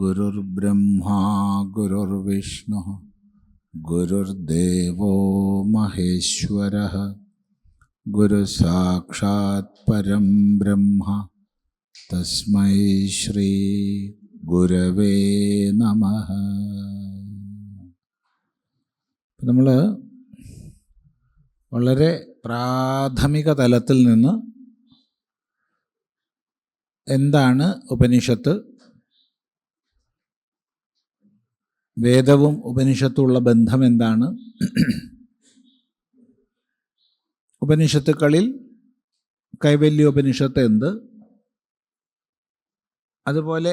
ഗുരുർബ്രഹ്മാ ഗുരുർവിഷ്ണു ഗുരുർദേവോ മഹേശ്വരഃ ഗുരുസാക്ഷാത് പരം ബ്രഹ്മ തസ്മൈ ശ്രീ ഗുരവേ നമഃ. നമ്മൾ വളരെ പ്രാഥമിക തലത്തിൽ നിന്ന് എന്താണ് ഉപനിഷത്ത്, വേദവും ഉപനിഷത്തുമുള്ള ബന്ധം എന്താണ്, ഉപനിഷത്തുക്കളിൽ കൈവല്യോപനിഷത്ത് എന്ത്, അതുപോലെ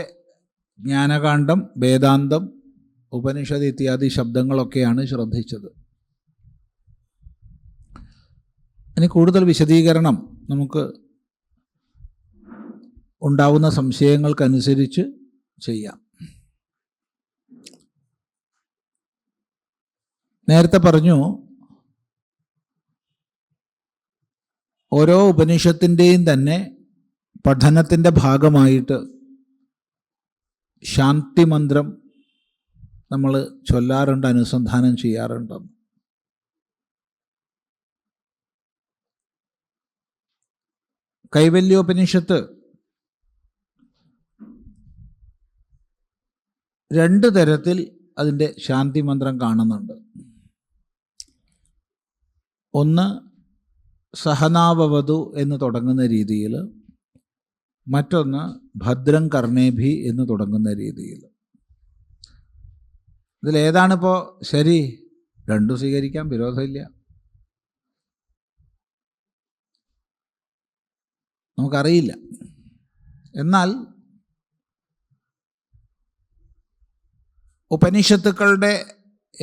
ജ്ഞാനകാന്ഡം, വേദാന്തം, ഉപനിഷത്ത് ഇത്യാദി ശബ്ദങ്ങളൊക്കെയാണ് ശ്രദ്ധിച്ചത്. ഇനി കൂടുതൽ വിശദീകരണം നമുക്ക് ഉണ്ടാവുന്ന സംശയങ്ങൾക്കനുസരിച്ച് ചെയ്യാം. നേരത്തെ പറഞ്ഞു, ഓരോ ഉപനിഷത്തിൻ്റെയും തന്നെ പഠനത്തിൻ്റെ ഭാഗമായിട്ട് ശാന്തി മന്ത്രം നമ്മൾ ചൊല്ലാറുണ്ട്, അനുസന്ധാനം ചെയ്യാറുണ്ട്. കൈവല്യോപനിഷത്ത് രണ്ട് തരത്തിൽ അതിൻ്റെ ശാന്തി മന്ത്രം കാണുന്നുണ്ട്. ഒന്ന് സഹനാവവതു എന്ന് തുടങ്ങുന്ന രീതിയിൽ, മറ്റൊന്ന് ഭദ്രം കർണേഭി എന്ന് തുടങ്ങുന്ന രീതിയിൽ. ഇതിലേതാണിപ്പോൾ ശരി? രണ്ടും സ്വീകരിക്കാം, വിരോധമില്ല. നമുക്കറിയില്ല. എന്നാൽ ഉപനിഷത്തുക്കളുടെ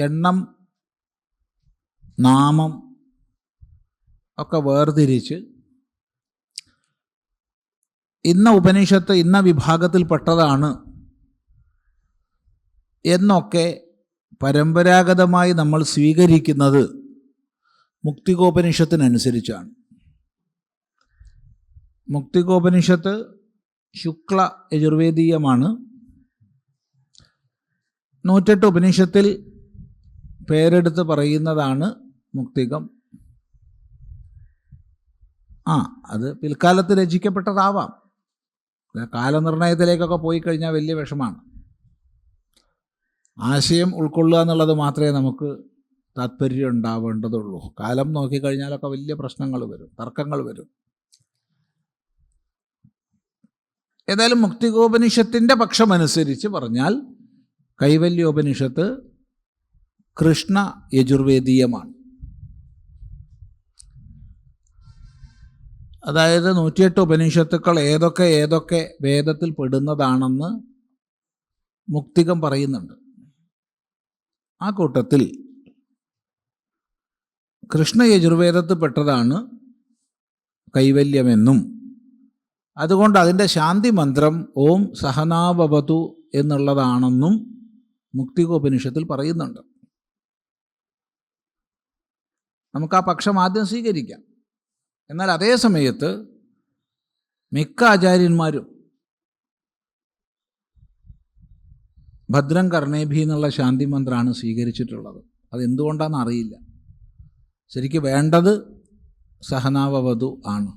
എണ്ണം, നാമം ഒക്കെ വേർതിരിച്ച് ഇന്ന ഉപനിഷത്ത് ഇന്ന വിഭാഗത്തിൽപ്പെട്ടതാണ് എന്നൊക്കെ പരമ്പരാഗതമായി നമ്മൾ സ്വീകരിക്കുന്നത് മുക്തികോപനിഷത്തിനനുസരിച്ചാണ്. മുക്തികോപനിഷത്ത് ശുക്ല യജുർവേദീയമാണ്. 108 ഉപനിഷത്തിൽ പേരെടുത്ത് പറയുന്നതാണ് മുക്തികം. അത് പിൽക്കാലത്ത് രചിക്കപ്പെട്ടതാവാം. കാലനിർണയത്തിലേക്കൊക്കെ പോയി കഴിഞ്ഞാൽ വലിയ വിഷമാണ്. ആശയം ഉൾക്കൊള്ളുക എന്നുള്ളത് മാത്രമേ നമുക്ക് താല്പര്യം ഉണ്ടാവേണ്ടതുള്ളൂ. കാലം നോക്കിക്കഴിഞ്ഞാലൊക്കെ വലിയ പ്രശ്നങ്ങൾ വരും, തർക്കങ്ങൾ വരും. ഏതായാലും മുക്തികോപനിഷത്തിൻ്റെ പക്ഷമനുസരിച്ച് പറഞ്ഞാൽ കൈവല്യോപനിഷത്ത് കൃഷ്ണ യജുർവേദീയമാണ്. അതായത് 108 ഉപനിഷത്തുക്കൾ ഏതൊക്കെ വേദത്തിൽ പെടുന്നതാണെന്ന് മുക്തികം പറയുന്നുണ്ട്. ആ കൂട്ടത്തിൽ കൃഷ്ണ യജുർവേദത്തിൽ പെട്ടതാണ് കൈവല്യമെന്നും, അതുകൊണ്ട് അതിൻ്റെ ശാന്തി മന്ത്രം ഓം സഹനാവവതു എന്നുള്ളതാണെന്നും മുക്തികോപനിഷത്തിൽ പറയുന്നുണ്ട്. നമുക്ക് ആ പക്ഷം ആദ്യം സ്വീകരിക്കാം. എന്നാൽ അതേ സമയത്ത് മിക്ക ആചാര്യന്മാരും ഭദ്രം കർണേഭി എന്നുള്ള ശാന്തി മന്ത്രമാണ് സ്വീകരിച്ചിട്ടുള്ളത്. അതെന്തുകൊണ്ടാണെന്ന് അറിയില്ല. ശരിക്കും വേണ്ടത് സഹനാവവതു ആണ്.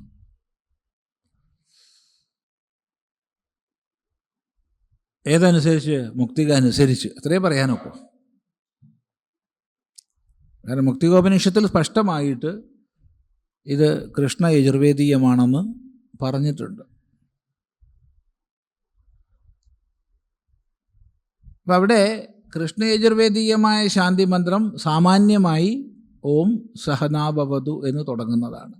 ഏതനുസരിച്ച്? മുക്തിക അനുസരിച്ച്. അത്രേ പറയാനൊക്കെ. കാരണം മുക്തികോപനിഷത്തിൽ സ്പഷ്ടമായിട്ട് ഇത് കൃഷ്ണ യജുർവേദീയമാണെന്ന് പറഞ്ഞിട്ടുണ്ട്. അപ്പം അവിടെ കൃഷ്ണ യജുർവേദീയമായ ശാന്തി മന്ത്രം സാമാന്യമായി ഓം സഹനാഭവതു എന്ന് തുടങ്ങുന്നതാണ്.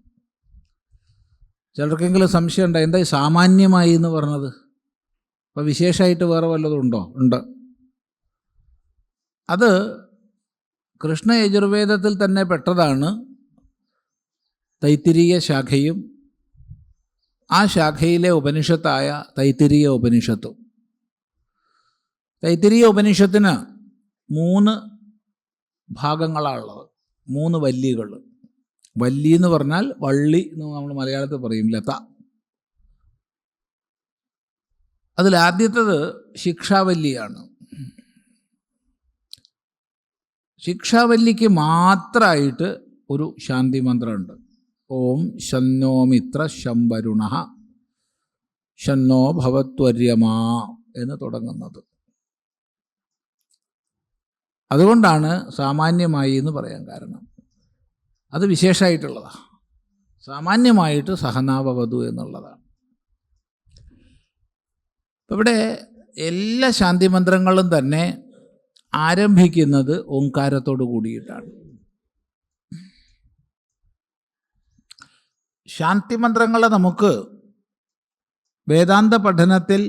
ചിലർക്കെങ്കിലും സംശയം ഉണ്ട്, എന്താ സാമാന്യമായി എന്ന് പറഞ്ഞത്? അപ്പോൾ വിശേഷമായിട്ട് വേറെ വല്ലതും ഉണ്ടോ? ഉണ്ട്. അത് കൃഷ്ണ യജുർവേദത്തിൽ തന്നെ പെട്ടതാണ് തൈത്തിരീയ ശാഖയും ആ ശാഖയിലെ ഉപനിഷത്തായ തൈത്തിരീയ ഉപനിഷത്തും. തൈത്തിരീയ ഉപനിഷത്തിന് 3 ഭാഗങ്ങളാണുള്ളത്, 3 വല്ലികൾ. വല്ലി എന്ന് പറഞ്ഞാൽ വള്ളി എന്ന് നമ്മൾ മലയാളത്തിൽ പറയും, ലത. അതിലാദ്യത്തേത് ശിക്ഷാവല്ലിയാണ്. ശിക്ഷാവല്ലിക്ക് മാത്രമായിട്ട് ഒരു ശാന്തി മന്ത്രമുണ്ട്. ഓം ശന്നോ മിത്ര ശംവരുണ ശന്നോ ഭവത്വര്യമാ എന്ന് തുടങ്ങുന്നത്. അതുകൊണ്ടാണ് സാമാന്യമായി എന്ന് പറയാൻ കാരണം. അത് വിശേഷമായിട്ടുള്ളതാണ്. സാമാന്യമായിട്ട് സഹനാവവതു എന്നുള്ളതാണ്. ഇവിടെ എല്ലാ ശാന്തി മന്ത്രങ്ങളും തന്നെ ആരംഭിക്കുന്നത് ഓംകാരത്തോടു കൂടിയിട്ടാണ്. ശാന്തി മന്ത്രങ്ങളെ നമുക്ക് വേദാന്ത പഠനത്തിൽ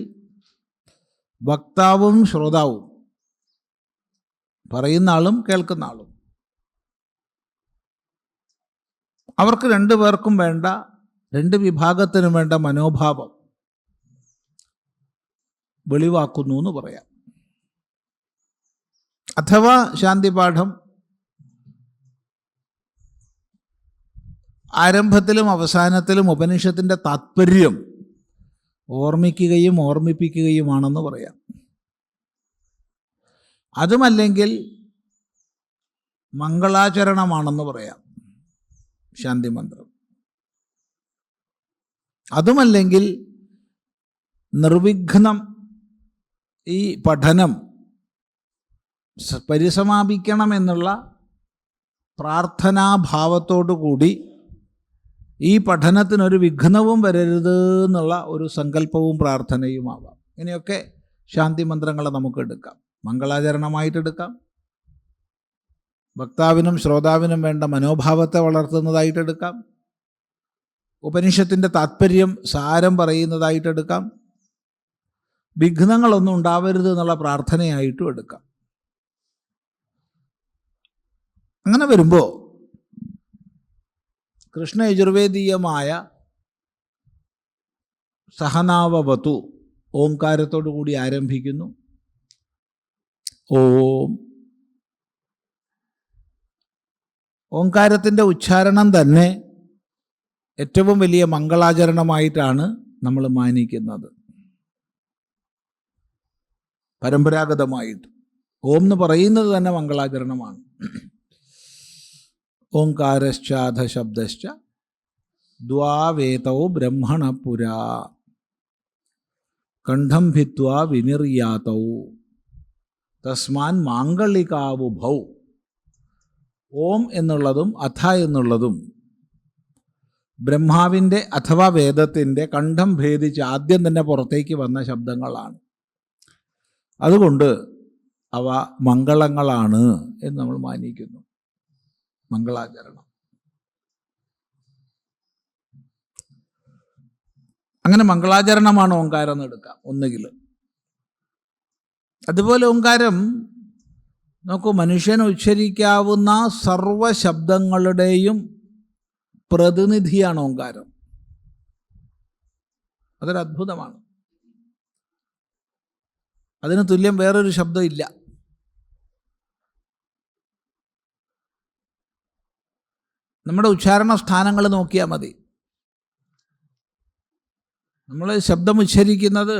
വക്താവും ശ്രോതാവും, പറയുന്ന ആളും കേൾക്കുന്ന ആളും, അവർക്ക് രണ്ടു പേർക്കും വേണ്ട, രണ്ട് വിഭാഗത്തിനും വേണ്ട മനോഭാവം വെളിവാക്കുന്നു എന്ന് പറയാം. അഥവാ ശാന്തിപാഠം ആരംഭത്തിലും അവസാനത്തിലും ഉപനിഷത്തിൻ്റെ താത്പര്യം ഓർമ്മിക്കുകയും ഓർമ്മിപ്പിക്കുകയുമാണെന്ന് പറയാം. അതുമല്ലെങ്കിൽ മംഗളാചരണമാണെന്ന് പറയാം ശാന്തി മന്ത്രം. അതുമല്ലെങ്കിൽ നിർവിഘ്നം ഈ പഠനം പരിസമാപിക്കണമെന്നുള്ള പ്രാർത്ഥനാഭാവത്തോടു കൂടി ഈ പഠനത്തിനൊരു വിഘ്നവും വരരുത് എന്നുള്ള ഒരു സങ്കല്പവും പ്രാർത്ഥനയുമാവാം. ഇങ്ങനെയൊക്കെ ശാന്തി മന്ത്രങ്ങളെ നമുക്ക് എടുക്കാം. മംഗളാചരണമായിട്ടെടുക്കാം, വക്താവിനും ശ്രോതാവിനും വേണ്ട മനോഭാവത്തെ വളർത്തുന്നതായിട്ടെടുക്കാം, ഉപനിഷത്തിൻ്റെ താത്പര്യം സാരം പറയുന്നതായിട്ടെടുക്കാം, വിഘ്നങ്ങളൊന്നും ഉണ്ടാവരുത് എന്നുള്ള പ്രാർത്ഥനയായിട്ടും എടുക്കാം. അങ്ങനെ വരുമ്പോൾ കൃഷ്ണ യജുർവേദീയമായ സഹനാവവതു ഓംകാരത്തോടു കൂടി ആരംഭിക്കുന്നു. ഓം. ഓംകാരത്തിൻ്റെ ഉച്ചാരണം തന്നെ ഏറ്റവും വലിയ മംഗളാചരണമായിട്ടാണ് നമ്മൾ മാനിക്കുന്നത്. പരമ്പരാഗതമായിട്ട് ഓം എന്ന് പറയുന്നത് തന്നെ മംഗളാചരണമാണ്. ഓംകാരശ്ചാധ ശബ്ദശ്ച ദ്വാവേതൗ ബ്രഹ്മണ പുരാ കണ്ഠം ഭിത്വാ വിനിർയാതൗ തസ്മാൻ മാംഗളികാവുഭൗ. ഓം എന്നുള്ളതും അഥ എന്നുള്ളതും ബ്രഹ്മാവിൻ്റെ അഥവാ വേദത്തിൻ്റെ കണ്ഠം ഭേദിച്ച് ആദ്യം തന്നെ പുറത്തേക്ക് വന്ന ശബ്ദങ്ങളാണ്. അതുകൊണ്ട് അവ മംഗളങ്ങളാണ് എന്ന് നമ്മൾ മാനിക്കുന്നു. മംഗളാചരണം. അങ്ങനെ മംഗളാചരണമാണ് ഓംകാരം എന്ന് എടുക്കാം ഒന്നുകിൽ. അതുപോലെ ഓംകാരം നോക്കൂ, മനുഷ്യൻ ഉച്ചരിക്കാവുന്ന സർവ ശബ്ദങ്ങളുടെയും പ്രതിനിധിയാണ് ഓംകാരം. അതൊരു അത്ഭുതമാണ്. അതിന് തുല്യം വേറൊരു ശബ്ദം ഇല്ല. നമ്മുടെ ഉച്ചാരണ സ്ഥാനങ്ങൾ നോക്കിയാൽ മതി. നമ്മൾ ശബ്ദം ഉച്ചരിക്കുന്നത്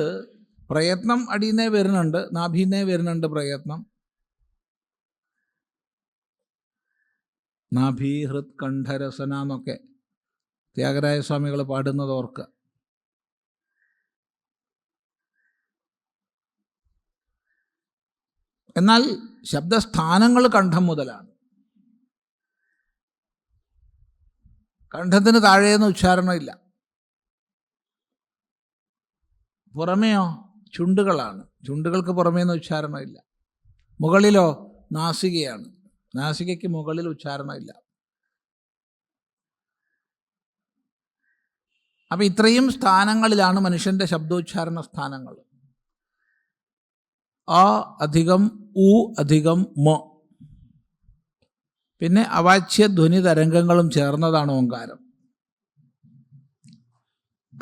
പ്രയത്നം അടിയിന്നേ വരുന്നുണ്ട്, നാഭിന്നേ വരുന്നുണ്ട് പ്രയത്നം. നാഭി ഹൃത് കണ്ഠരസന എന്നൊക്കെ ത്യാഗരായ സ്വാമികൾ പാടുന്നത് ഓർക്കുക. എന്നാൽ ശബ്ദസ്ഥാനങ്ങൾ കണ്ഠം മുതലാണ്. കണ്ഠത്തിന് താഴെയൊന്നും ഉച്ചാരണമില്ല. പുറമെയോ ചുണ്ടുകളാണ്. ചുണ്ടുകൾക്ക് പുറമേന്ന് ഉച്ചാരണമില്ല. മുകളിലോ നാസികയാണ്. നാസികയ്ക്ക് മുകളിൽ ഉച്ചാരണമില്ല. അപ്പം ഇത്രയും സ്ഥാനങ്ങളിലാണ് മനുഷ്യൻ്റെ ശബ്ദോച്ചാരണ സ്ഥാനങ്ങൾ. അ അധികം ഉ അധികം മ. പിന്നെ അവാച്യ ധ്വനി തരംഗങ്ങളും ചേർന്നതാണ് ഓങ്കാരം.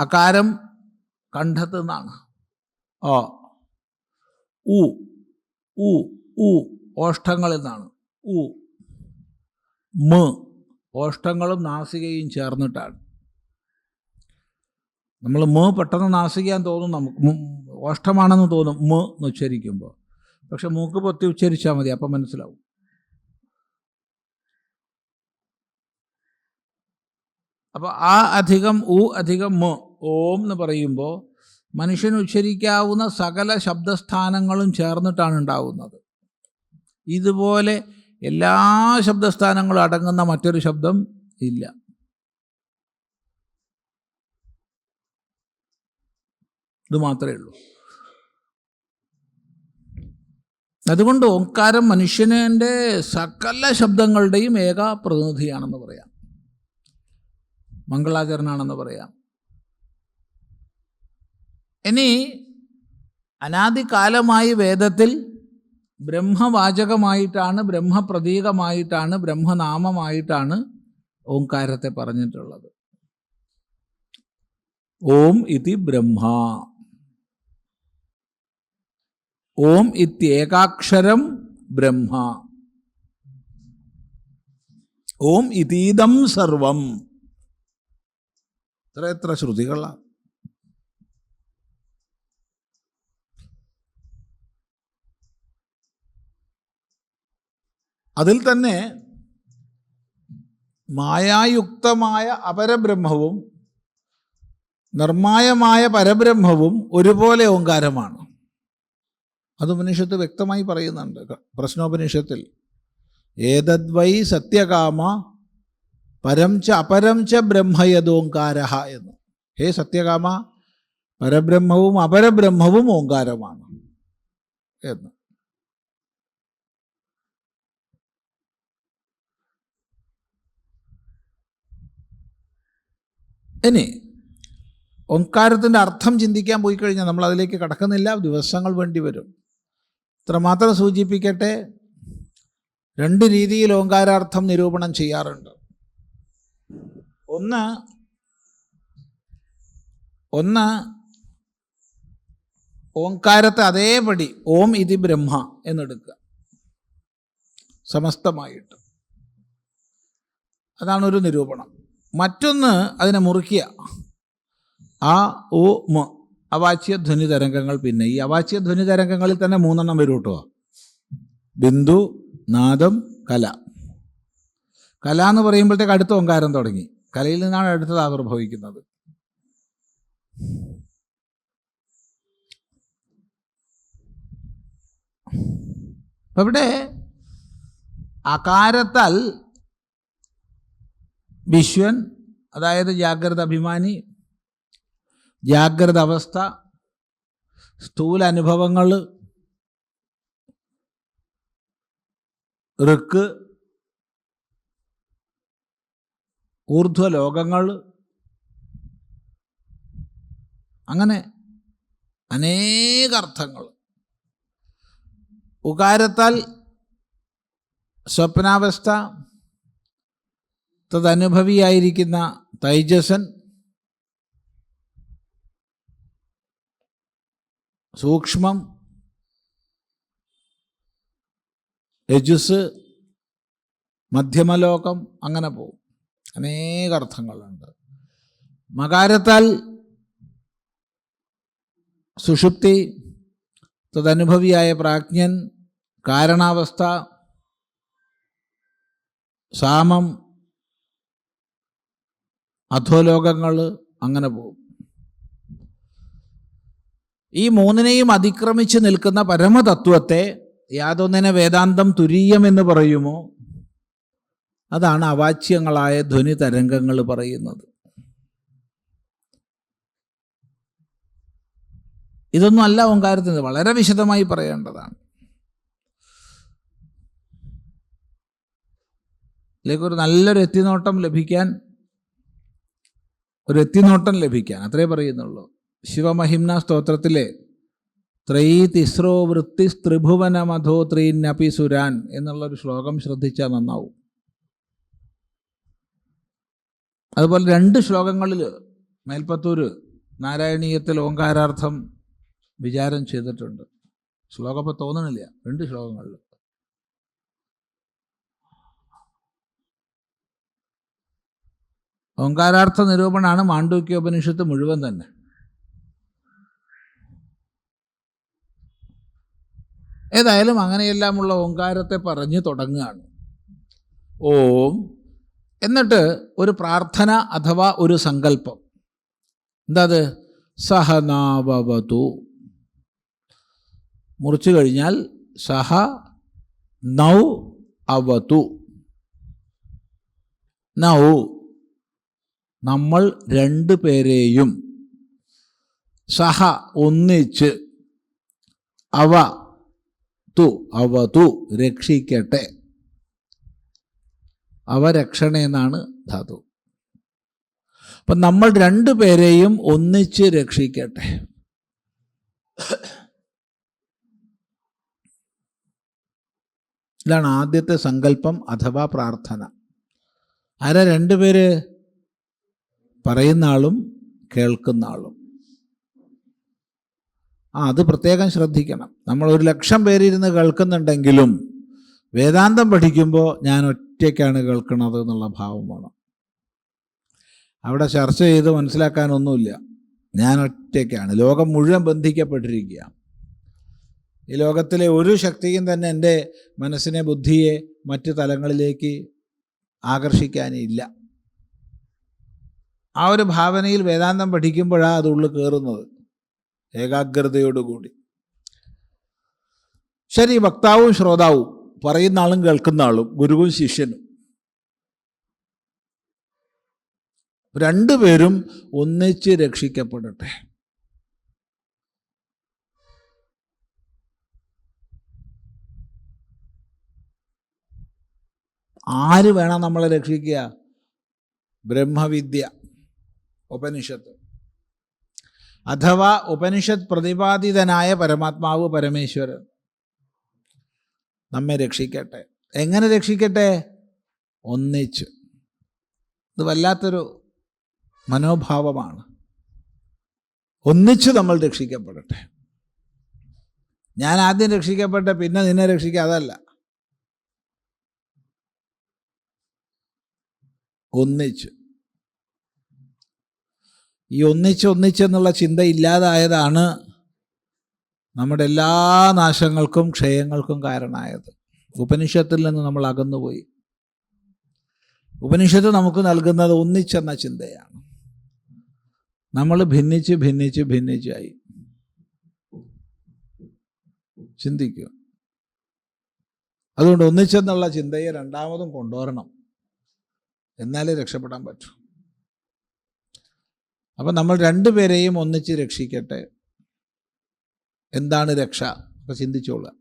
അകാരം കണ്ഠത്ത് നിന്നാണ്. ഓ ഉ ഉ ഉ ഓഷ്ഠങ്ങളിൽ നിന്നാണ്. ഉ മ ഓഷ്ഠങ്ങളും നാസികയും ചേർന്നിട്ടാണ്. നമ്മൾ മ പെട്ടെന്ന് നാസികയാൻ തോന്നും നമുക്ക്. ഓഷ്ടമാണെന്ന് തോന്നും മ എന്ന് ഉച്ചരിക്കുമ്പോൾ. പക്ഷെ മൂക്ക് പൊത്തി ഉച്ചരിച്ചാൽ മതി, അപ്പം മനസ്സിലാവും. അപ്പോൾ ആ അധികം ഉ അധികം മ, ഓം എന്ന് പറയുമ്പോൾ മനുഷ്യന് ഉച്ചരിക്കാവുന്ന സകല ശബ്ദസ്ഥാനങ്ങളും ചേർന്നിട്ടാണ് ഉണ്ടാവുന്നത്. ഇതുപോലെ എല്ലാ ശബ്ദസ്ഥാനങ്ങളും അടങ്ങുന്ന മറ്റൊരു ശബ്ദം ഇല്ല. ഇത് മാത്രമേ ഉള്ളൂ. അതുകൊണ്ട് ഓംകാരം മനുഷ്യൻ്റെ സകല ശബ്ദങ്ങളുടെയും ഏക പ്രതിനിധിയാണെന്ന് പറയാം, മംഗളാചരണാണെന്ന് പറയാം. ഇനി അനാദികാലമായി വേദത്തിൽ ബ്രഹ്മവാചകമായിട്ടാണ്, ബ്രഹ്മപ്രതീകമായിട്ടാണ്, ബ്രഹ്മനാമമായിട്ടാണ് ഓംകാരത്തെ പറഞ്ഞിട്ടുള്ളത്. ഓം ഇതി ബ്രഹ്മ, ഓം ഇത്യേകാക്ഷരം ബ്രഹ്മ, ഓം ഇതീദം സർവം. എത്ര ശ്രുതികളാണ്. അതിൽ തന്നെ മായായുക്തമായ അപരബ്രഹ്മവും നിർമായമായ പരബ്രഹ്മവും ഒരുപോലെ ഓങ്കാരമാണ്. അത് ഉപനിഷത്ത് വ്യക്തമായി പറയുന്നുണ്ട്. പ്രശ്നോപനിഷത്തിൽ ഏതദ്വൈ സത്യകാമ പരം ച അപരം ച ബ്രഹ്മയദോങ്കാരഃ എന്ന്. ഹേ സത്യകാമ, പരബ്രഹ്മവും അപരബ്രഹ്മവും ഓങ്കാരമാണ് എന്ന്. ഇനി ഓംകാരത്തിൻ്റെ അർത്ഥം ചിന്തിക്കാൻ പോയി കഴിഞ്ഞാൽ നമ്മൾ അതിലേക്ക് കടക്കുന്നില്ല, ദിവസങ്ങൾ വേണ്ടി വരും. ഇത്രമാത്രം സൂചിപ്പിക്കട്ടെ, രണ്ട് രീതിയിൽ ഓങ്കാരാർത്ഥം നിരൂപണം ചെയ്യാറുണ്ട്. ഒന്ന് ഓങ്കാരത്തെ അതേപടി ഓം ഇതി ബ്രഹ്മ എന്നെടുക്കുക, സമസ്തമായിട്ട്. അതാണ് ഒരു നിരൂപണം. മറ്റൊന്ന് അതിനെ മുറിക്കുക, ആ ഓ മ അവാച്യ ധ്വനി തരംഗങ്ങൾ. പിന്നെ ഈ അവാച്യ ധ്വനി തരംഗങ്ങളിൽ തന്നെ 3 വരും കേട്ടോ: ബിന്ദു, നാദം, കല. കല എന്ന് പറയുമ്പോഴത്തേക്ക് അടുത്ത ഓങ്കാരം തുടങ്ങി. കലയിൽ നിന്നാണ് അടുത്തത് ആവിർഭവിക്കുന്നത്. അപ്പം ഇവിടെ അകാരത്താൽ വിശ്വൻ, അതായത് ജാഗ്രത അഭിമാനി, ജാഗ്രത അവസ്ഥ, സ്ഥൂല അനുഭവങ്ങൾ, ഋക്ക്, ഊർധ്വലോകങ്ങൾ, അങ്ങനെ അനേകർത്ഥങ്ങൾ. ഉകാരത്താൽ സ്വപ്നാവസ്ഥ, തദനുഭവിയായിരിക്കുന്ന തൈജസൻ, സൂക്ഷ്മം, രജുസ്, മധ്യമലോകം, അങ്ങനെ പോകും. അനേകർത്ഥങ്ങളുണ്ട്. മകാരത്താൽ സുഷുപ്തി, തദനുഭവിയായ പ്രാജ്ഞൻ, കാരണാവസ്ഥ, സാമം, അധോലോകങ്ങൾ, അങ്ങനെ പോകും. ഈ 3നെയും അതിക്രമിച്ച് നിൽക്കുന്ന പരമതത്വത്തെ യാതൊന്നിനെ വേദാന്തം തുരീയം എന്ന് പറയുമോ, അതാണ് അവാച്യങ്ങളായ ധ്വനി തരംഗങ്ങൾ പറയുന്നത്. ഇതൊന്നും അല്ല ഓങ്കാരത്തിന്, വളരെ വിശദമായി പറയേണ്ടതാണ്. ഇതിലേക്കൊരു നല്ലൊരു എത്തിനോട്ടം ലഭിക്കാൻ അത്രേ പറയുന്നുള്ളൂ. ശിവമഹിംന സ്തോത്രത്തിലെ ത്രയീ തിസ്രോ വൃത്തിസ് ത്രിഭുവനമധോ ത്രീന്നപി സുരാൻ എന്നുള്ളൊരു ശ്ലോകം ശ്രദ്ധിച്ചാൽ നന്നാവും. അതുപോലെ 2 ശ്ലോകങ്ങളിൽ മേൽപ്പത്തൂര് നാരായണീയത്തിൽ ഓങ്കാരാർത്ഥം വിചാരം ചെയ്തിട്ടുണ്ട്. ശ്ലോകം ഇപ്പോൾ തോന്നണില്ല, 2 ശ്ലോകങ്ങളിൽ. ഓങ്കാരാർത്ഥ നിരൂപണമാണ് മാണ്ഡൂക്യോപനിഷത്ത് മുഴുവൻ തന്നെ. ഏതായാലും അങ്ങനെയെല്ലാമുള്ള ഓങ്കാരത്തെ പറഞ്ഞ് തുടങ്ങുകയാണ്. ഓം, എന്നിട്ട് ഒരു പ്രാർത്ഥന അഥവാ ഒരു സങ്കല്പം. എന്താ അത്? സഹനാവവതു. മുറിച്ചു കഴിഞ്ഞാൽ സഹ നൗ അവതു. നൗ, നമ്മൾ രണ്ടു പേരെയും, സഹ ഒന്നിച്ച്, അവ തു അവതു രക്ഷിക്കട്ടെ. അവരക്ഷണ എന്നാണ് ധാതു. അപ്പം നമ്മൾ രണ്ടു പേരെയും ഒന്നിച്ച് രക്ഷിക്കട്ടെ. ഇതാണ് ആദ്യത്തെ സങ്കല്പം അഥവാ പ്രാർത്ഥന. ആരാ രണ്ടുപേര്? പറയുന്ന ആളും കേൾക്കുന്ന ആളും. അത് പ്രത്യേകം ശ്രദ്ധിക്കണം. നമ്മൾ 1,00,000 പേരിരുന്ന് കേൾക്കുന്നുണ്ടെങ്കിലും വേദാന്തം പഠിക്കുമ്പോൾ ഞാൻ ഒറ്റയ്ക്കാണ് കേൾക്കുന്നത് എന്നുള്ള ഭാവം വേണം. അവിടെ ചർച്ച ചെയ്ത് മനസ്സിലാക്കാനൊന്നുമില്ല. ഞാൻ ഒറ്റയ്ക്കാണ്. ലോകം മുഴുവൻ ബന്ധിക്കപ്പെട്ടിരിക്കുക. ഈ ലോകത്തിലെ ഒരു ശക്തിയും തന്നെ എൻ്റെ മനസ്സിനെ, ബുദ്ധിയെ മറ്റു തലങ്ങളിലേക്ക് ആകർഷിക്കാനില്ല. ആ ഒരു ഭാവനയിൽ വേദാന്തം പഠിക്കുമ്പോഴാണ് അത് ഉള്ളിൽ കയറുന്നത്, ഏകാഗ്രതയോടുകൂടി. ശരി, വക്താവും ശ്രോതാവും, പറയുന്ന ആളും കേൾക്കുന്ന ആളും, ഗുരുവും ശിഷ്യനും, രണ്ടുപേരും ഒന്നിച്ച് രക്ഷിക്കപ്പെടട്ടെ. ആര് വേണം നമ്മളെ രക്ഷിക്കുക? ബ്രഹ്മവിദ്യ, ഉപനിഷത്ത്, അഥവാ ഉപനിഷത്ത് പ്രതിപാദിതനായ പരമാത്മാവ് പരമേശ്വരൻ നമ്മെ രക്ഷിക്കട്ടെ. എങ്ങനെ രക്ഷിക്കട്ടെ? ഒന്നിച്ച്. ഇത് വല്ലാത്തൊരു മനോഭാവമാണ്. ഒന്നിച്ച് നമ്മൾ രക്ഷിക്കപ്പെടട്ടെ. ഞാൻ ആദ്യം രക്ഷിക്കപ്പെട്ടെ പിന്നെ നിന്നെ രക്ഷിക്കുക, അതല്ല. ഒന്നിച്ച്. ഈ ഒന്നിച്ചെന്നുള്ള ചിന്ത ഇല്ലാതായതാണ് നമ്മുടെ എല്ലാ നാശങ്ങൾക്കും ക്ഷയങ്ങൾക്കും കാരണമായത്. ഉപനിഷത്തിൽ നിന്ന് നമ്മൾ അകന്നുപോയി. ഉപനിഷത്ത് നമുക്ക് നൽകുന്നത് ഒന്നിച്ചെന്ന ചിന്തയാണ്. നമ്മൾ ഭിന്നിച്ചായി. ചിന്തിക്കുക. അതുകൊണ്ട് ഒന്നിച്ചെന്നുള്ള ചിന്തയെ രണ്ടാമതും കൊണ്ടുവരണം, എന്നാലേ രക്ഷപ്പെടാൻ പറ്റൂ. അപ്പം നമ്മൾ രണ്ടുപേരെയും ഒന്നിച്ച് രക്ഷിക്കട്ടെ. എന്താണ് രക്ഷ? അപ്പം ചിന്തിച്ചോളുക.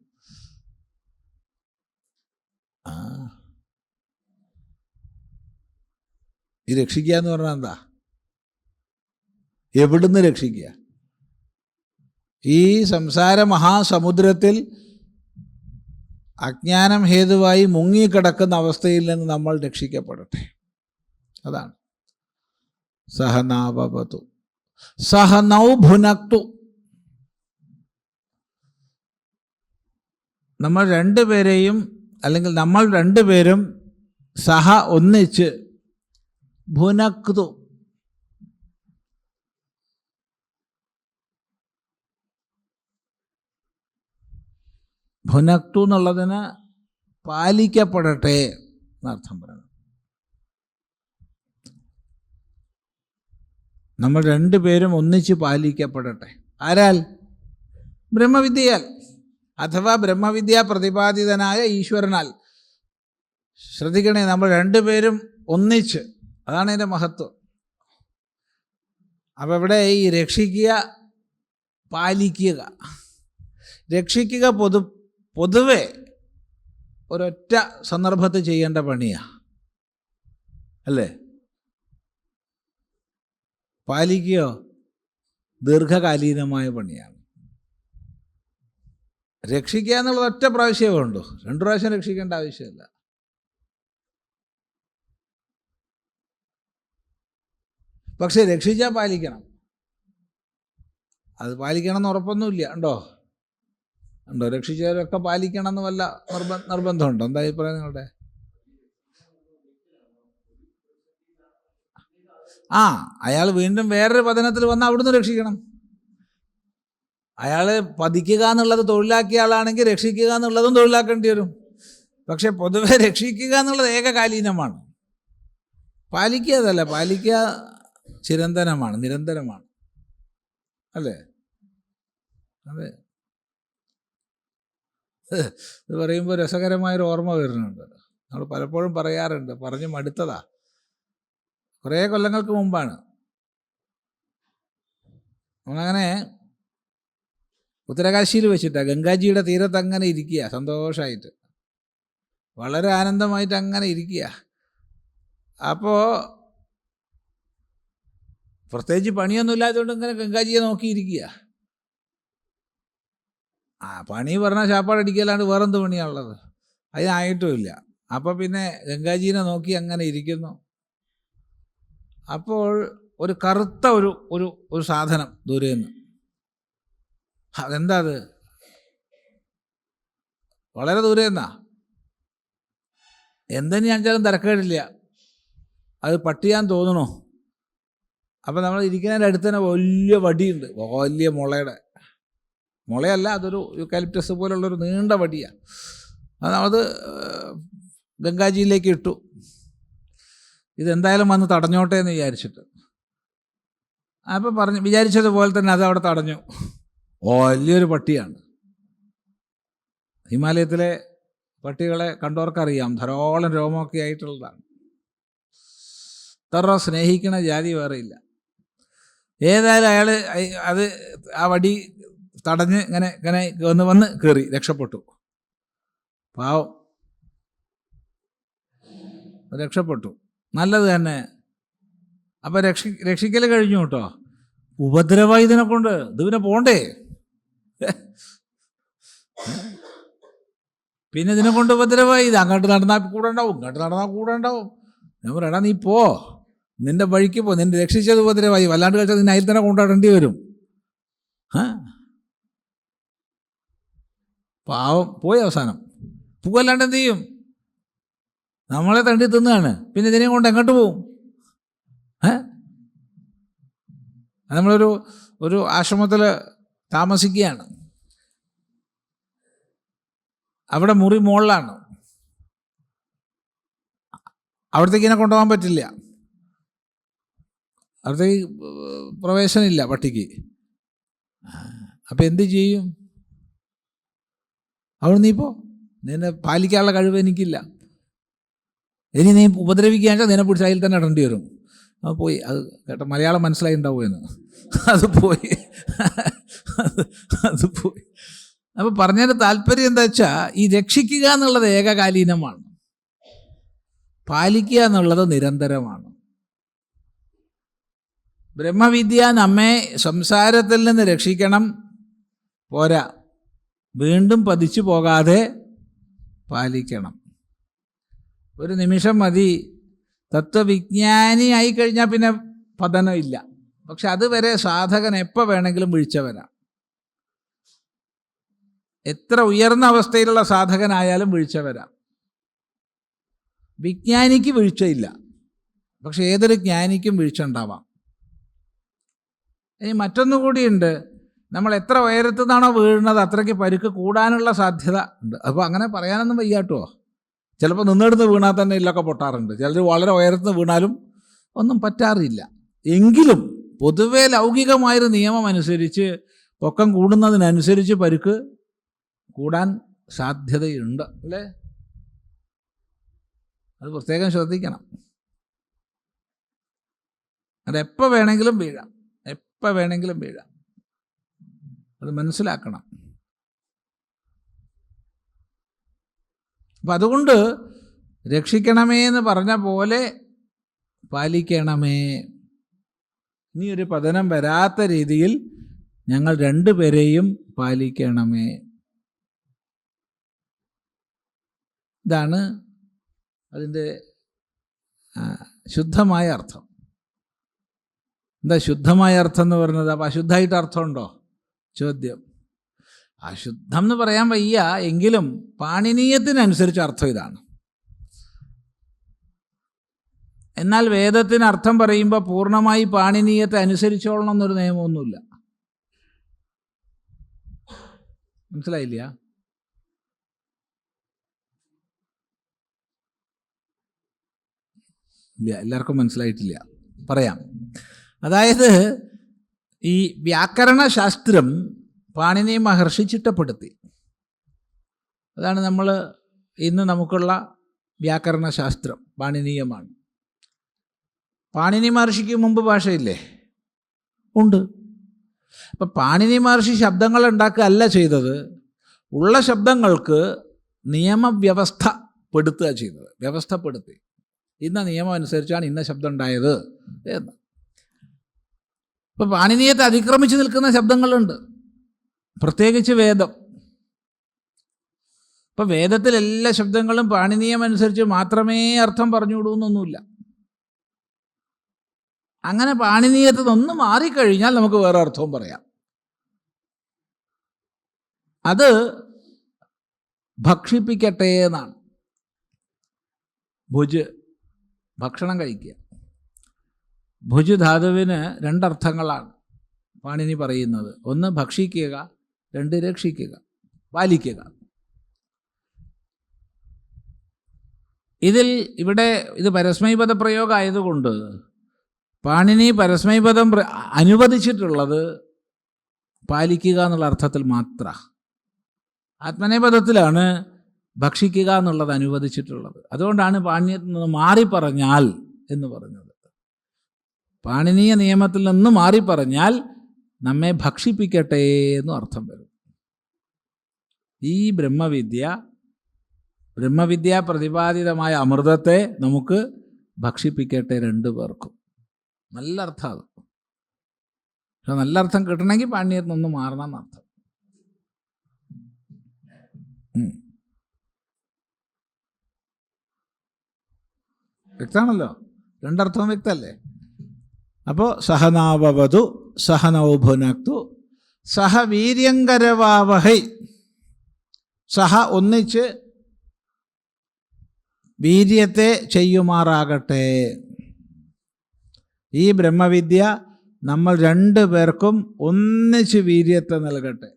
ഈ രക്ഷിക്കുക എന്ന് പറഞ്ഞാൽ എന്താ? എവിടുന്ന് രക്ഷിക്കുക? ഈ സംസാര മഹാസമുദ്രത്തിൽ അജ്ഞാനം ഹേതുവായി മുങ്ങിക്കിടക്കുന്ന അവസ്ഥയിൽ നിന്ന് നമ്മൾ രക്ഷിക്കപ്പെടട്ടെ. അതാണ് സഹനാവവതു സഹനൗ ഭുനക്തു. നമ്മൾ രണ്ടുപേരെയും, അല്ലെങ്കിൽ നമ്മൾ രണ്ടുപേരും സഹ ഒന്നിച്ച്, ഭുനക്തു, ഭുനക്തു എന്നുള്ളതിന് പാലിക്കപ്പെടട്ടെ എന്നർത്ഥം പറയണം. നമ്മൾ രണ്ടുപേരും ഒന്നിച്ച് പാലിക്കപ്പെടട്ടെ. ആരാൽ? ബ്രഹ്മവിദ്യയാൽ, അഥവാ ബ്രഹ്മവിദ്യ പ്രതിപാദിതനായ ഈശ്വരനാൽ. ശ്രദ്ധിക്കണേ, നമ്മൾ രണ്ടുപേരും ഒന്നിച്ച്, അതാണ് ഇതിൻ്റെ മഹത്വം. അപ്പം ഇവിടെ ഈ രക്ഷിക്കുക, പാലിക്കുക. രക്ഷിക്കുക പൊതുവെ ഒരൊറ്റ സന്ദർഭത്തിൽ ചെയ്യേണ്ട പണിയാണ്, അല്ലേ? പാലിക്കുകയോ ദീർഘകാലീനമായ പണിയാണ്. രക്ഷിക്കുക എന്നുള്ളത് ഒറ്റ പ്രാവശ്യമേ ഉണ്ടോ, 2 പ്രാവശ്യം രക്ഷിക്കേണ്ട ആവശ്യമില്ല. പക്ഷെ രക്ഷിച്ചാൽ പാലിക്കണം. അത് പാലിക്കണം എന്ന് ഉറപ്പൊന്നുമില്ല. ഉണ്ടോ? രക്ഷിച്ചവരൊക്കെ പാലിക്കണം എന്ന് വല്ല നിർബന്ധമുണ്ടോ? എന്താ അഭിപ്രായം നിങ്ങളുടെ? അയാൾ വീണ്ടും വേറൊരു പതനത്തിൽ വന്നാൽ അവിടുന്ന് രക്ഷിക്കണം. അയാൾ പതിക്കുക എന്നുള്ളത് തൊഴിലാക്കിയ ആളാണെങ്കിൽ രക്ഷിക്കുക എന്നുള്ളതും തൊഴിലാക്കേണ്ടി വരും. പക്ഷെ പൊതുവെ രക്ഷിക്കുക എന്നുള്ളത് ഏകകാലീനമാണ്. പാലിക്കുക അതല്ല, പാലിക്കുക ചിരന്തനമാണ്, നിരന്തരമാണ്. അല്ലേ? അതെ. ഇത് പറയുമ്പോൾ രസകരമായൊരു ഓർമ്മ വരുന്നുണ്ട്. നമ്മൾ പലപ്പോഴും പറയാറുണ്ട്, പറഞ്ഞു മടുത്തതാ. കുറേ കൊല്ലങ്ങൾക്ക് മുമ്പാണ് നമ്മളങ്ങനെ ഉത്തരകാശിയിൽ വെച്ചിട്ടാണ്, ഗംഗാജിയുടെ തീരത്ത് അങ്ങനെ ഇരിക്കുക, സന്തോഷമായിട്ട്, വളരെ ആനന്ദമായിട്ട് അങ്ങനെ ഇരിക്കുക. അപ്പോൾ പ്രത്യേകിച്ച് പണിയൊന്നും ഇല്ലാത്തതുകൊണ്ട് ഇങ്ങനെ ഗംഗാജിയെ നോക്കിയിരിക്കുക. പണി പറഞ്ഞാൽ ചാപ്പാടടിക്കല്ലാണ്ട് വേറെന്ത് പണിയാണുള്ളത്? അതിനായിട്ടുമില്ല. അപ്പോൾ പിന്നെ ഗംഗാജീനെ നോക്കി അങ്ങനെ ഇരിക്കുന്നു. അപ്പോൾ ഒരു കറുത്ത ഒരു സാധനം ദൂരെ നിന്ന്, അതെന്താ അത്? വളരെ ദൂരെ നിന്നാ, എന്തെന്ന് തിരക്കേടില്ല, അത് പട്ടിയാന്ന് തോന്നണോ? അപ്പം നമ്മൾ ഇരിക്കുന്നതിൻ്റെ അടുത്ത് തന്നെ വലിയ വടിയുണ്ട്, വലിയ മുളയല്ല, അതൊരു യൂക്കാലിപ്റ്റസ് പോലുള്ളൊരു നീണ്ട വടിയാണ്. അത് ഗംഗാജിയിലേക്ക് ഇട്ടു. ഇതെന്തായാലും വന്ന് തടഞ്ഞോട്ടെ എന്ന് വിചാരിച്ചിട്ട്. അപ്പം വിചാരിച്ചതുപോലെ തന്നെ അത് അവിടെ തടഞ്ഞു. വലിയൊരു പട്ടിയാണ്. ഹിമാലയത്തിലെ പട്ടികളെ കണ്ടവർക്കറിയാം, ധാരാളം രോമമൊക്കെ ആയിട്ടുള്ളതാണ്. ഇത്ര സ്നേഹിക്കണ ജാതി വേറെയില്ല. ഏതായാലും അയാൾ അത് ആ വടി തടഞ്ഞ് ഇങ്ങനെ വന്ന് കയറി, രക്ഷപ്പെട്ടു. പാവം, രക്ഷപ്പെട്ടു, നല്ലത് തന്നെ. അപ്പം രക്ഷിക്കൽ കഴിഞ്ഞു കേട്ടോ. ഉപദ്രവമായി ഇതിനെ കൊണ്ട്, ഇതിനെ പോണ്ടേ? പിന്നെ ഇതിനെ കൊണ്ട് ഉപദ്രവമായി. ഇത് അങ്ങോട്ട് നടന്നാൽ കൂടെ ഉണ്ടാവും, ഇങ്ങോട്ട് നടന്നാൽ കൂടെ ഉണ്ടാവും. ഞാൻ പറയാം, എടാ നീ പോ, നിന്റെ വഴിക്ക് പോ, നിന്നെ രക്ഷിച്ചത് ഉപദ്രവമായി, വല്ലാണ്ട് കഴിച്ചാൽ നിന്നെ അതിൽ തന്നെ കൊണ്ടാടേണ്ടി വരും. പാവം പോയി. അവസാനം പൂവല്ലാണ്ട് എന്ത് ചെയ്യും? നമ്മളെ തണ്ടി തിന്നാണ്. പിന്നെ ഇതിനെ കൊണ്ട് എങ്ങോട്ട് പോവും? നമ്മളൊരു ആശ്രമത്തിൽ താമസിക്കുകയാണ്. അവിടെ മുറി മുകളിലാണ്. അവിടത്തേക്ക് ഇതിനെ കൊണ്ടുപോകാൻ പറ്റില്ല, അവിടത്തേക്ക് പ്രവേശനമില്ല പട്ടിക്ക്. അപ്പം എന്ത് ചെയ്യും? അവിടെ നീ പോ, നിന്നെ പാലിക്കാനുള്ള കഴിവ് എനിക്കില്ല, ഇനി നീ ഉപദ്രവിക്കുകയാണെന്ന് വെച്ചാൽ നിന്നെ പിടിച്ച് അതിൽ തന്നെ ഇടേണ്ടി വരും. അത് പോയി. അത് കേട്ടോ, മലയാളം മനസ്സിലായി ഉണ്ടാവുമെന്ന്. അത് പോയി. അപ്പോൾ പറഞ്ഞതിൻ്റെ താല്പര്യം എന്താ വെച്ചാൽ, ഈ രക്ഷിക്കുക എന്നുള്ളത് ഏകകാലീനമാണ്, പാലിക്കുക എന്നുള്ളത് നിരന്തരമാണ്. ബ്രഹ്മവിദ്യ നമ്മെ സംസാരത്തിൽ നിന്ന് രക്ഷിക്കണം, പോരാ, വീണ്ടും പതിച്ചു പോകാതെ പാലിക്കണം. ഒരു നിമിഷം മതി. തത്വവിജ്ഞാനി ആയിക്കഴിഞ്ഞാൽ പിന്നെ പതനമില്ല. പക്ഷെ അതുവരെ സാധകൻ എപ്പോൾ വേണമെങ്കിലും വീഴ്ച വരാം. എത്ര ഉയർന്ന അവസ്ഥയിലുള്ള സാധകനായാലും വീഴ്ച വരാം. വിജ്ഞാനിക്ക് വീഴ്ചയില്ല, പക്ഷെ ഏതൊരു ജ്ഞാനിക്കും വീഴ്ച ഉണ്ടാവാം. ഇനി മറ്റൊന്നുകൂടിയുണ്ട്, നമ്മൾ എത്ര ഉയരത്തു നിന്നാണോ വീഴുന്നത് അത്രയ്ക്ക് പരുക്ക് കൂടാനുള്ള സാധ്യത ഉണ്ട്. അപ്പോൾ അങ്ങനെ പറയാനൊന്നും വയ്യാട്ടോ. ചിലപ്പോൾ നിന്നെടുത്ത് വീണാൽ തന്നെ ഇല്ലൊക്കെ പൊട്ടാറുണ്ട്. ചിലർ വളരെ ഉയരത്ത് വീണാലും ഒന്നും പറ്റാറില്ല. എങ്കിലും പൊതുവെ ലൗകികമായൊരു നിയമം അനുസരിച്ച് പൊക്കം കൂടുന്നതിനനുസരിച്ച് പരുക്ക് കൂടാൻ സാധ്യതയുണ്ട്, അല്ലേ? അത് പ്രത്യേകം ശ്രദ്ധിക്കണം. അതെപ്പോൾ വേണമെങ്കിലും വീഴാം, എപ്പോൾ വേണമെങ്കിലും വീഴാം. അത് മനസ്സിലാക്കണം. അപ്പം അതുകൊണ്ട് രക്ഷിക്കണമേ എന്ന് പറഞ്ഞ പോലെ പാലിക്കണമേ. ഇനി ഒരു പതനം വരാത്ത രീതിയിൽ ഞങ്ങൾ രണ്ടുപേരെയും പാലിക്കണമേ. ഇതാണ് അതിൻ്റെ ശുദ്ധമായ അർത്ഥം. എന്താ ശുദ്ധമായ അർത്ഥം എന്ന് പറയുന്നത്? അപ്പം അശുദ്ധമായിട്ട് അർത്ഥമുണ്ടോ? ചോദ്യം. അശുദ്ധം എന്ന് പറയാൻ വയ്യ, എങ്കിലും പാണിനീയത്തിനനുസരിച്ച് അർത്ഥം ഇതാണ്. എന്നാൽ വേദത്തിന് അർത്ഥം പറയുമ്പോൾ പൂർണ്ണമായി പാണിനീയത്തെ അനുസരിച്ചോളണം എന്നൊരു നിയമമൊന്നുമില്ല. മനസ്സിലായില്ല? ഇല്ല, എല്ലാവർക്കും മനസ്സിലായിട്ടില്ല. പറയാം. അതായത് ഈ വ്യാകരണ ശാസ്ത്രം പാണിനി മഹർഷി ചിട്ടപ്പെടുത്തി. അതാണ് നമ്മൾ ഇന്ന് നമുക്കുള്ള വ്യാകരണ ശാസ്ത്രം, പാണിനീയമാണ്. പാണിനി മഹർഷിക്ക് മുമ്പ് ഭാഷയില്ലേ? ഉണ്ട്. അപ്പം പാണിനി മഹർഷി ശബ്ദങ്ങൾ ഉണ്ടാക്കുകയല്ല ചെയ്തത്, ഉള്ള ശബ്ദങ്ങൾക്ക് നിയമവ്യവസ്ഥ പെടുത്തുക ചെയ്തത്. വ്യവസ്ഥപ്പെടുത്തി, ഇന്ന നിയമം അനുസരിച്ചാണ് ഇന്ന ശബ്ദം ഉണ്ടായത് എന്ന്. ഇപ്പം പാണിനീയത്തെ അതിക്രമിച്ച് നിൽക്കുന്ന ശബ്ദങ്ങളുണ്ട്, പ്രത്യേകിച്ച് വേദം. ഇപ്പം വേദത്തിൽ എല്ലാ ശബ്ദങ്ങളും പാണിനീയം അനുസരിച്ച് മാത്രമേ അർത്ഥം പറഞ്ഞുകൂടൂന്നൊന്നുമില്ല. അങ്ങനെ പാണിനീയത്തിൽ നിന്ന് മാറിക്കഴിഞ്ഞാൽ നമുക്ക് വേറെ അർത്ഥവും പറയാം. അത് ഭക്ഷിപ്പിക്കട്ടെ എന്നാണ്. ഭുജ്, ഭക്ഷണം കഴിക്കുക. ഭുജ് ധാതുവിന് രണ്ടർത്ഥങ്ങളാണ് പാണിനി പറയുന്നത്. ഒന്ന് ഭക്ഷിക്കുക, രണ്ട് രക്ഷിക്കുക, പാലിക്കുക. ഇവിടെ ഇത് പരസ്മൈപദ പ്രയോഗം ആയതുകൊണ്ട് പാണിനി പരസ്മൈപദം അനുവദിച്ചിട്ടുള്ളത് പാലിക്കുക എന്നുള്ള അർത്ഥത്തിൽ മാത്രം. ആത്മനേപദത്തിലാണ് ഭക്ഷിക്കുക എന്നുള്ളത് അനുവദിച്ചിട്ടുള്ളത്. അതുകൊണ്ടാണ് പാണിനിയത്തിൽ നിന്ന് മാറി പറഞ്ഞാൽ എന്ന് പറഞ്ഞത്. പാണിനീയ നിയമത്തിൽ നിന്ന് മാറി പറഞ്ഞാൽ നമ്മെ ഭക്ഷിപ്പിക്കട്ടെ എന്നും അർത്ഥം വരും. ഈ ബ്രഹ്മവിദ്യ പ്രതിപാദിതമായ അമൃതത്തെ നമുക്ക് ഭക്ഷിപ്പിക്കട്ടെ രണ്ടു പേർക്കും. നല്ല അർത്ഥം അത്. പക്ഷെ നല്ല അർത്ഥം കിട്ടണമെങ്കിൽ പാണിനിയത്തിൽ നിന്ന് മാറണം എന്നർത്ഥം. വ്യക്തമാണല്ലോ, രണ്ടർത്ഥവും വ്യക്തമല്ലേ? അപ്പോൾ സഹനാവവതു സഹനൗ ഭുനക്തു സഹ വീര്യങ്കരവാവഹൈ. സഹ ഒന്നിച്ച് വീര്യത്തെ ചെയ്യുമാറാകട്ടെ. ഈ ബ്രഹ്മവിദ്യ നമ്മൾ രണ്ടു പേർക്കും ഒന്നിച്ച് വീര്യത്തെ നൽകട്ടെ.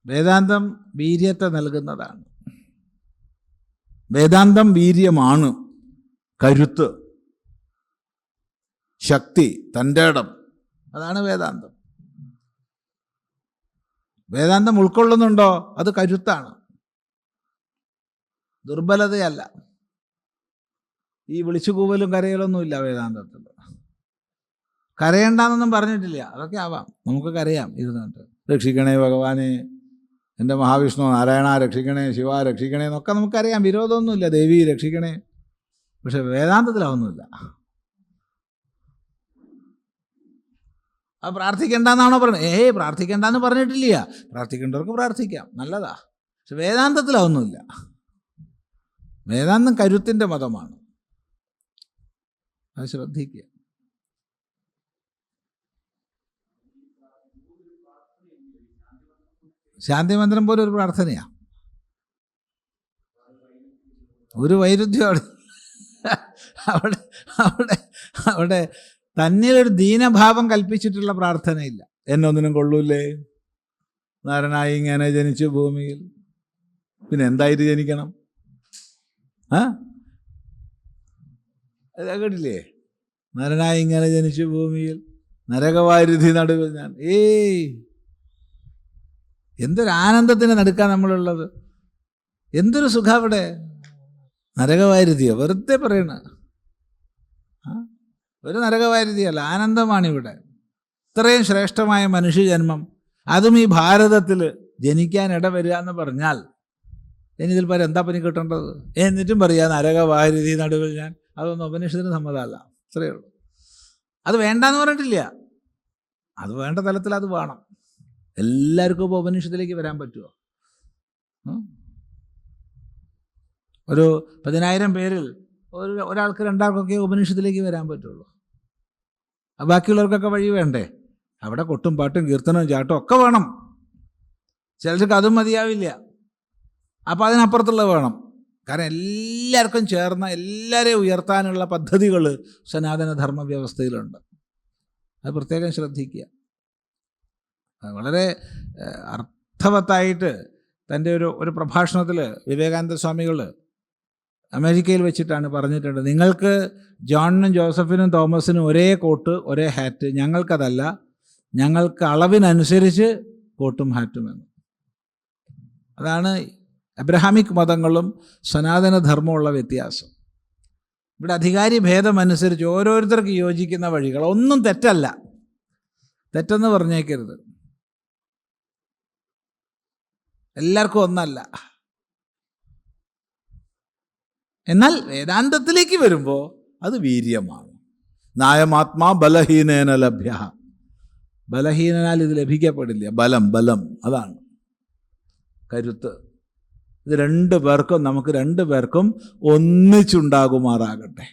വേദാന്തം വീര്യത്തെ നൽകുന്നതാണ്. വേദാന്തം വീര്യമാണ്, കരുത്ത്, ശക്തി, തൻ്റെ ഇടം. അതാണ് വേദാന്തം. വേദാന്തം ഉൾക്കൊള്ളുന്നുണ്ടോ? അത് കരുത്താണ്, ദുർബലതയല്ല. ഈ വിളിച്ചുകൂവലും കരയലൊന്നുമില്ല വേദാന്തത്തിൽ. കരയണ്ടെന്നൊന്നും പറഞ്ഞിട്ടില്ല. അതൊക്കെ ആവാം, നമുക്ക് കരയാം ഇരുന്നിട്ട്. രക്ഷിക്കണേ ഭഗവാനെ, എൻ്റെ മഹാവിഷ്ണു നാരായണ രക്ഷിക്കണേ, ശിവ രക്ഷിക്കണേ എന്നൊക്കെ നമുക്കറിയാം. വിരോധമൊന്നുമില്ല, ദേവി രക്ഷിക്കണേ. പക്ഷെ വേദാന്തത്തിലാവുന്നില്ല. അത് പ്രാർത്ഥിക്കേണ്ടെന്നാണോ പറഞ്ഞത്? പ്രാർത്ഥിക്കേണ്ടെന്ന് പറഞ്ഞിട്ടില്ല. പ്രാർത്ഥിക്കേണ്ടവർക്ക് പ്രാർത്ഥിക്കാം, നല്ലതാ. പക്ഷെ വേദാന്തത്തിലാവുന്നില്ല. വേദാന്തം കരുത്തിൻ്റെ മതമാണ്, അത് ശ്രദ്ധിക്കുക. ശാന്തിമന്ത്രം പോലെ ഒരു പ്രാർത്ഥനയാണ്. ഒരു വൈരുദ്ധ്യമാണ് അവിടെ. അവിടെ അവിടെ തന്നിലൊരു ദീനഭാവം കൽപ്പിച്ചിട്ടുള്ള പ്രാർത്ഥനയില്ല. എന്നൊന്നിനും കൊള്ളൂല്ലേ, നരനായി ഇങ്ങനെ ജനിച്ചു ഭൂമിയിൽ, പിന്നെ എന്തായിട്ട് ജനിക്കണം? കേട്ടില്ലേ? നരനായി ഇങ്ങനെ ജനിച്ചു ഭൂമിയിൽ, നരകവാരുധി നടുവിൽ ഞാൻ. എന്തൊരു ആനന്ദത്തിന് നടുക്കാൻ നമ്മളുള്ളത്. എന്തൊരു സുഖം അവിടെ. നരകവാരുതിയോ? വെറുതെ പറയണ. ഒരു നരകവാരുതിയല്ല, ആനന്ദമാണിവിടെ. ഇത്രയും ശ്രേഷ്ഠമായ മനുഷ്യജന്മം, അതും ഈ ഭാരതത്തിൽ ജനിക്കാൻ ഇടവരിക എന്ന് പറഞ്ഞാൽ ഇതിൽ പരം എന്താ പനി കിട്ടേണ്ടത്? എന്നിട്ടും പറയാ നരകവാരുതി നടുവിൽ ഞാൻ. അതൊന്നും ഉപനിഷത്തിന് സമ്മതമല്ല. അത്രയേ ഉള്ളൂ. അത് വേണ്ടെന്ന് പറഞ്ഞിട്ടില്ല, അത് വേണ്ട തലത്തിൽ അത് വേണം. എല്ലാവർക്കും ഇപ്പോൾ ഉപനിഷത്തിലേക്ക് വരാൻ പറ്റുമോ? ഒരു 10,000 പേരിൽ ഒരാൾക്ക് രണ്ടാൾക്കൊക്കെ ഉപനിഷത്തിലേക്ക് വരാൻ പറ്റുള്ളൂ. ബാക്കിയുള്ളവർക്കൊക്കെ വഴി വേണ്ടേ? അവിടെ കൊട്ടും പാട്ടും കീർത്തനവും ചാട്ടും ഒക്കെ വേണം. ചിലർക്ക് അതും മതിയാവില്ല. അപ്പോൾ അതിനപ്പുറത്തുള്ളത് വേണം. കാരണം എല്ലാവർക്കും ചേർന്ന എല്ലാവരെയും ഉയർത്താനുള്ള പദ്ധതികൾ സനാതന ധർമ്മ വ്യവസ്ഥയിലുണ്ട്. അത് പ്രത്യേകം ശ്രദ്ധിക്കുക. വളരെ അർത്ഥവത്തായിട്ട് തൻ്റെ ഒരു പ്രഭാഷണത്തിൽ വിവേകാനന്ദ സ്വാമികൾ അമേരിക്കയിൽ വെച്ചിട്ടാണ് പറഞ്ഞിട്ടുണ്ട്, നിങ്ങൾക്ക് ജോണിനും ജോസഫിനും തോമസിനും ഒരേ കോട്ട് ഒരേ ഹാറ്റ്, ഞങ്ങൾക്കതല്ല, ഞങ്ങൾക്ക് അളവിനനുസരിച്ച് കോട്ടും ഹാറ്റും എന്ന്. അതാണ് അബ്രഹാമിക് മതങ്ങളും സനാതനധർമ്മമുള്ള വ്യത്യാസം. ഇവിടെ അധികാരി ഭേദമനുസരിച്ച് ഓരോരുത്തർക്ക് യോജിക്കുന്ന വഴികൾ. ഒന്നും തെറ്റല്ല, തെറ്റെന്ന് പറഞ്ഞേക്കരുത്. എല്ലാവർക്കും ഒന്നല്ല. എന്നാൽ വേദാന്തത്തിലേക്ക് വരുമ്പോൾ അത് വീര്യമാണ്. നായമാത്മാ ബലഹീനേന ലഭ്യ. ബലഹീനാൽ ഇത് ലഭിക്കപ്പെടില്ല. ബലം അതാണ് കരുത്ത്. ഇത് നമുക്ക് രണ്ടു പേർക്കും ഒന്നിച്ചുണ്ടാകുമാറാകട്ടെ.